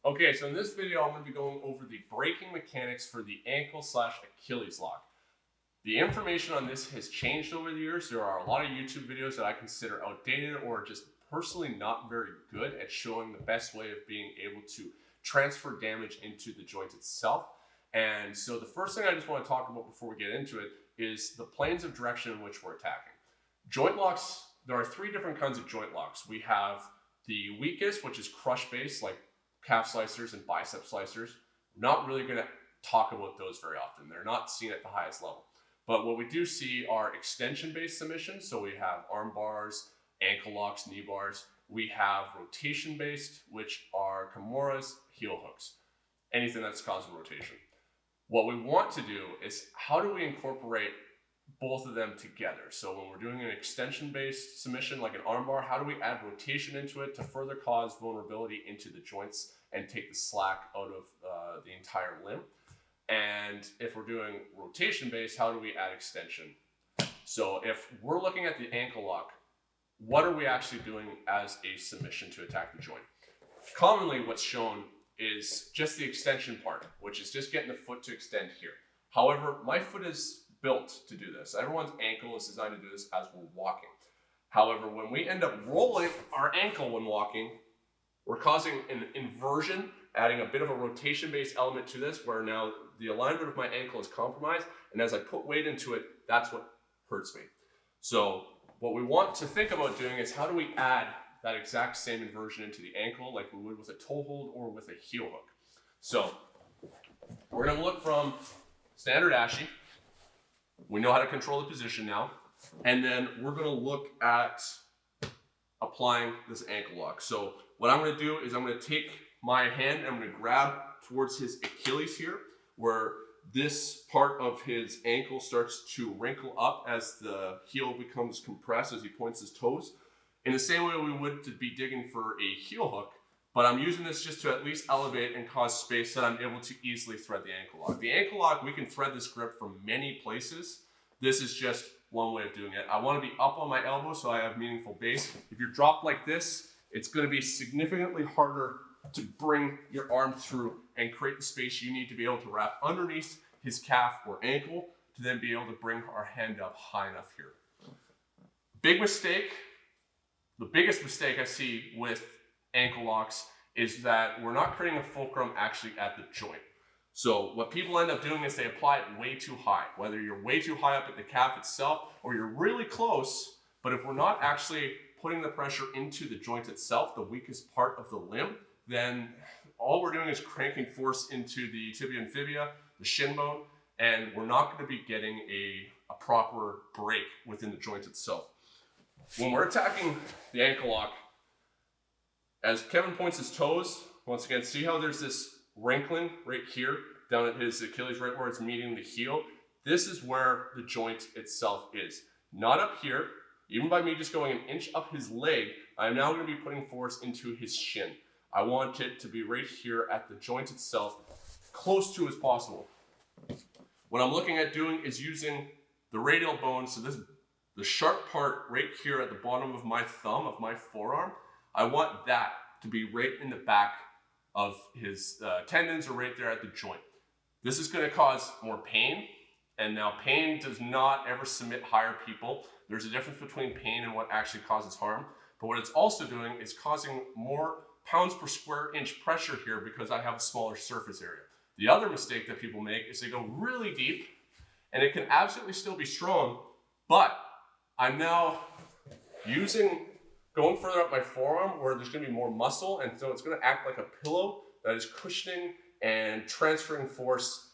Okay, so in this video, I'm going to be going over the braking mechanics for the ankle/Achilles lock. The information on this has changed over the years. There are a lot of YouTube videos that I consider outdated or just personally not very good at showing the best way of being able to transfer damage into the joint itself. And so the first thing I just want to talk about before we get into it is the planes of direction in which we're attacking. Joint locks, there are three different kinds of joint locks. We have the weakest, which is crush based, like calf slicers and bicep slicers. I'm not really going to talk about those very often. They're not seen at the highest level. But what we do see are extension-based submissions. So we have arm bars, ankle locks, knee bars. We have rotation-based, which are kimuras, heel hooks, anything that's causing rotation. What we want to do is how do we incorporate both of them together? So when we're doing an extension-based submission like an armbar, how do we add rotation into it to further cause vulnerability into the joints and take the slack out of the entire limb? And if we're doing rotation-based, how do we add extension? So if we're looking at the ankle lock, what are we actually doing as a submission to attack the joint? Commonly what's shown is just the extension part, which is just getting the foot to extend here. However, my foot is built to do this. Everyone's ankle is designed to do this as we're walking. However, when we end up rolling our ankle when walking, we're causing an inversion, adding a bit of a rotation-based element to this, where now the alignment of my ankle is compromised, and as I put weight into it, that's what hurts me. So what we want to think about doing is how do we add that exact same inversion into the ankle like we would with a toe hold or with a heel hook. So we're going to look from Standard Ashi. We know how to control the position now. And then we're going to look at applying this ankle lock. So what I'm going to do is I'm going to take my hand and I'm going to grab towards his Achilles here, where this part of his ankle starts to wrinkle up as the heel becomes compressed as he points his toes. In the same way we would to be digging for a heel hook, but I'm using this just to at least elevate and cause space that I'm able to easily thread the ankle lock. The ankle lock, we can thread this grip from many places. This is just one way of doing it. I want to be up on my elbow so I have meaningful base. If you're dropped like this, it's going to be significantly harder to bring your arm through and create the space you need to be able to wrap underneath his calf or ankle to then be able to bring our hand up high enough here. Big mistake, the biggest mistake I see with ankle locks is that we're not creating a fulcrum actually at the joint. So what people end up doing is they apply it way too high, whether you're way too high up at the calf itself or you're really close, but if we're not actually putting the pressure into the joint itself, the weakest part of the limb, then all we're doing is cranking force into the tibia and fibia, the shin bone, and we're not going to be getting a proper break within the joint itself. When we're attacking the ankle lock, as Kevin points his toes, once again, see how there's this wrinkling right here down at his Achilles, right where it's meeting the heel? This is where the joint itself is. Not up here. Even by me just going an inch up his leg, I'm now going to be putting force into his shin. I want it to be right here at the joint itself, close to as possible. What I'm looking at doing is using the radial bone, so the sharp part right here at the bottom of my thumb, of my forearm, I want that to be right in the back of his tendons or right there at the joint. This is going to cause more pain, and now pain does not ever submit higher people. There's a difference between pain and what actually causes harm, but what it's also doing is causing more pounds per square inch pressure here because I have a smaller surface area. The other mistake that people make is they go really deep, and it can absolutely still be strong, but I'm now going further up my forearm where there's going to be more muscle, and so it's going to act like a pillow that is cushioning and transferring force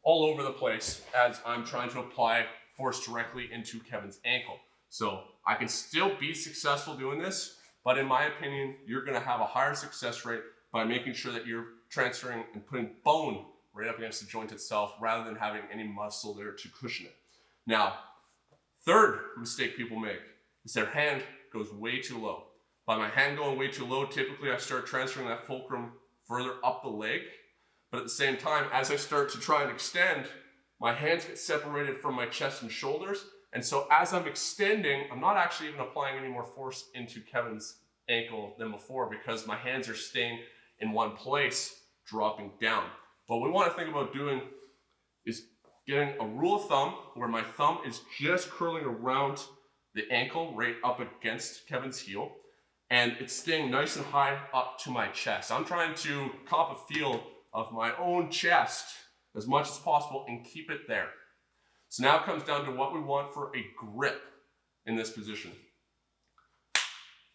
all over the place as I'm trying to apply force directly into Kevin's ankle. So I can still be successful doing this, but in my opinion, you're going to have a higher success rate by making sure that you're transferring and putting bone right up against the joint itself rather than having any muscle there to cushion it. Now, third mistake people make is their hand goes way too low. By my hand going way too low, typically I start transferring that fulcrum further up the leg, but at the same time, as I start to try and extend, my hands get separated from my chest and shoulders, and so as I'm extending, I'm not actually even applying any more force into Kevin's ankle than before because my hands are staying in one place, dropping down. What we want to think about doing is getting a rule of thumb where my thumb is just curling around the ankle right up against Kevin's heel, and it's staying nice and high up to my chest. I'm trying to cop a feel of my own chest as much as possible and keep it there. So now it comes down to what we want for a grip in this position.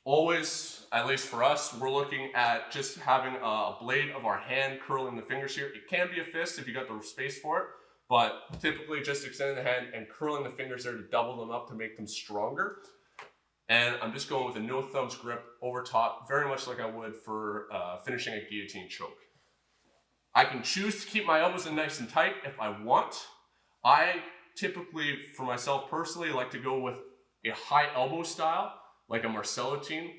Always, at least for us, we're looking at just having a blade of our hand curling the fingers here. It can be a fist if you got the space for it, but typically just extending the hand and curling the fingers there to double them up to make them stronger. And I'm just going with a no thumbs grip over top, very much like I would for finishing a guillotine choke. I can choose to keep my elbows in nice and tight if I want. I typically, for myself personally, like to go with a high elbow style, like a Marcelo team,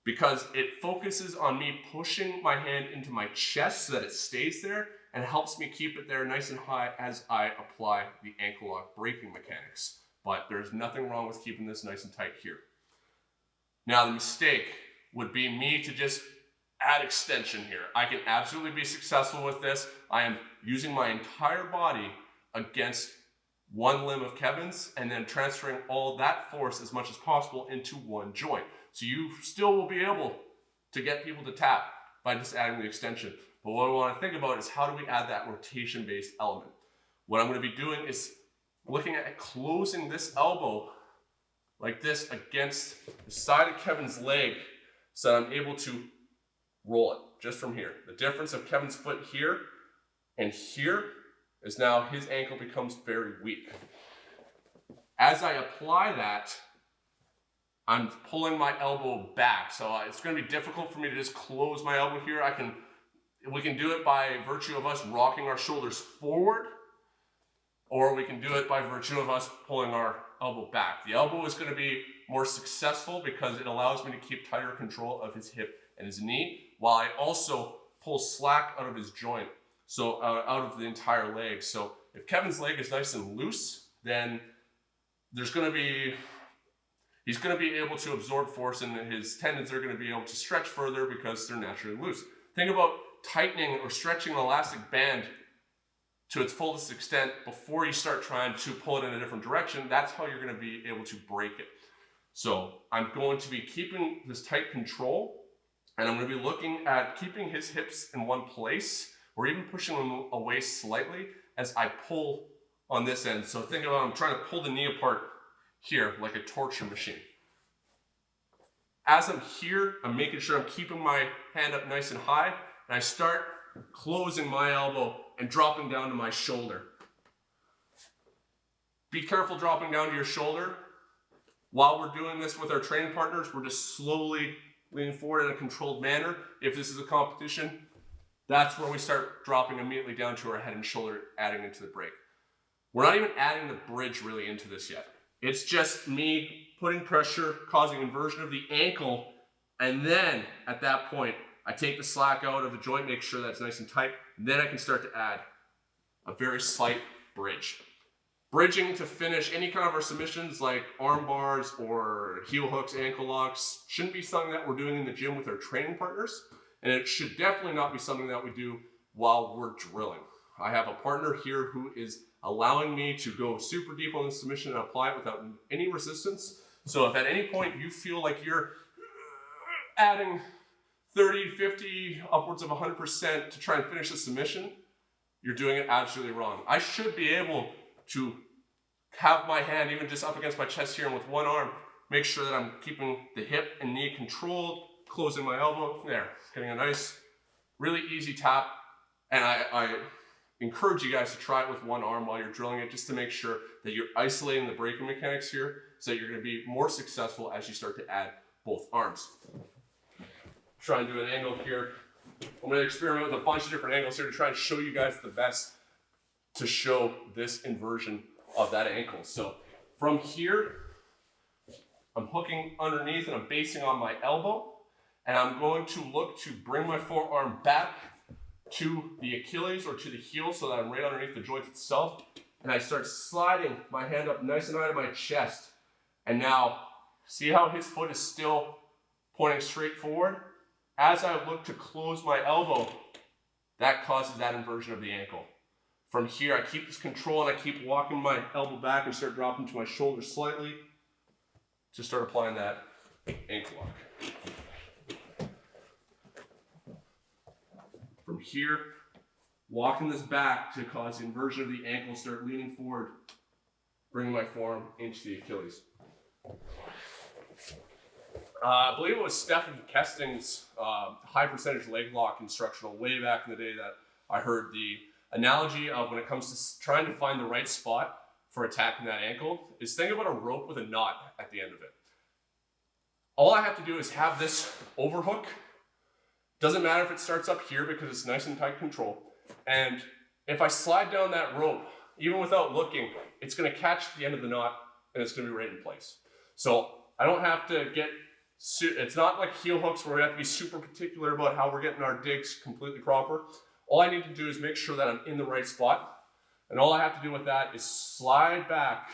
because it focuses on me pushing my hand into my chest so that it stays there and helps me keep it there nice and high as I apply the ankle lock braking mechanics. But there's nothing wrong with keeping this nice and tight here. Now the mistake would be me to just add extension here. I can absolutely be successful with this. I am using my entire body against one limb of Kevin's and then transferring all that force as much as possible into one joint. So you still will be able to get people to tap by just adding the extension. But what I want to think about is how do we add that rotation-based element? What I'm going to be doing is looking at closing this elbow like this against the side of Kevin's leg so that I'm able to roll it just from here. The difference of Kevin's foot here and here is now his ankle becomes very weak. As I apply that, I'm pulling my elbow back. So it's going to be difficult for me to just close my elbow here. We can do it by virtue of us rocking our shoulders forward, or we can do it by virtue of us pulling our elbow back. The elbow is going to be more successful because it allows me to keep tighter control of his hip and his knee, while I also pull slack out of his joint, so out of the entire leg. So if Kevin's leg is nice and loose, then he's going to be able to absorb force, and his tendons are going to be able to stretch further because they're naturally loose. Think about tightening or stretching an elastic band to its fullest extent before you start trying to pull it in a different direction. That's how you're going to be able to break it. So I'm going to be keeping this tight control, and I'm going to be looking at keeping his hips in one place or even pushing them away slightly as I pull on this end. So think about I'm trying to pull the knee apart here like a torture machine. As I'm here, I'm making sure I'm keeping my hand up nice and high, and I start closing my elbow and dropping down to my shoulder. Be careful dropping down to your shoulder. While we're doing this with our training partners, we're just slowly leaning forward in a controlled manner. If this is a competition, that's where we start dropping immediately down to our head and shoulder, adding into the break. We're not even adding the bridge really into this yet. It's just me putting pressure, causing inversion of the ankle, and then at that point, I take the slack out of the joint, make sure that's nice and tight, and then I can start to add a very slight bridge. Bridging to finish any kind of our submissions like arm bars or heel hooks, ankle locks, shouldn't be something that we're doing in the gym with our training partners, and it should definitely not be something that we do while we're drilling. I have a partner here who is allowing me to go super deep on the submission and apply it without any resistance. So if at any point you feel like you're adding 30, 50, upwards of 100% to try and finish a submission, you're doing it absolutely wrong. I should be able to have my hand even just up against my chest here and with one arm, make sure that I'm keeping the hip and knee controlled, closing my elbow, there, getting a nice, really easy tap. And I encourage you guys to try it with one arm while you're drilling it, just to make sure that you're isolating the braking mechanics here so that you're going to be more successful as you start to add both arms. Try and do an angle here. I'm going to experiment with a bunch of different angles here to try and show you guys the best to show this inversion of that ankle. So from here, I'm hooking underneath and I'm basing on my elbow, and I'm going to look to bring my forearm back to the Achilles or to the heel so that I'm right underneath the joint itself, and I start sliding my hand up nice and high to my chest. And now, see how his foot is still pointing straight forward? as I look to close my elbow, that causes that inversion of the ankle. From here, I keep this control and I keep walking my elbow back and start dropping to my shoulder slightly to start applying that ankle lock. From here, walking this back to cause the inversion of the ankle, start leaning forward, bringing my forearm into the Achilles. I believe it was Stephen Kesting's high percentage leg lock instructional way back in the day that I heard the analogy of when it comes to trying to find the right spot for attacking that ankle is think about a rope with a knot at the end of it. All I have to do is have this overhook. Doesn't matter if it starts up here because it's nice and tight control. And if I slide down that rope, even without looking, it's going to catch the end of the knot and it's going to be right in place. So I don't have to get, it's not like heel hooks where we have to be super particular about how we're getting our digs completely proper. All I need to do is make sure that I'm in the right spot. And all I have to do with that is slide back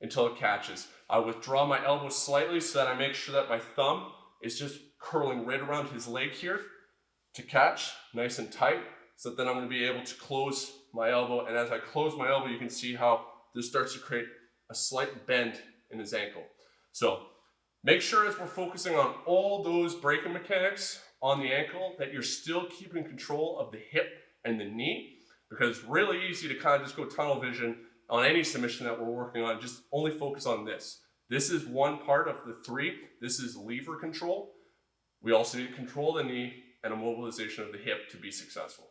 until it catches. I withdraw my elbow slightly so that I make sure that my thumb is just curling right around his leg here to catch nice and tight. So that then I'm going to be able to close my elbow. And as I close my elbow, you can see how this starts to create a slight bend in his ankle. So make sure as we're focusing on all those braking mechanics on the ankle that you're still keeping control of the hip and the knee, because it's really easy to kind of just go tunnel vision on any submission that we're working on. Just only focus on this. This is one part of the three. This is lever control. We also need to control the knee and a mobilization of the hip to be successful.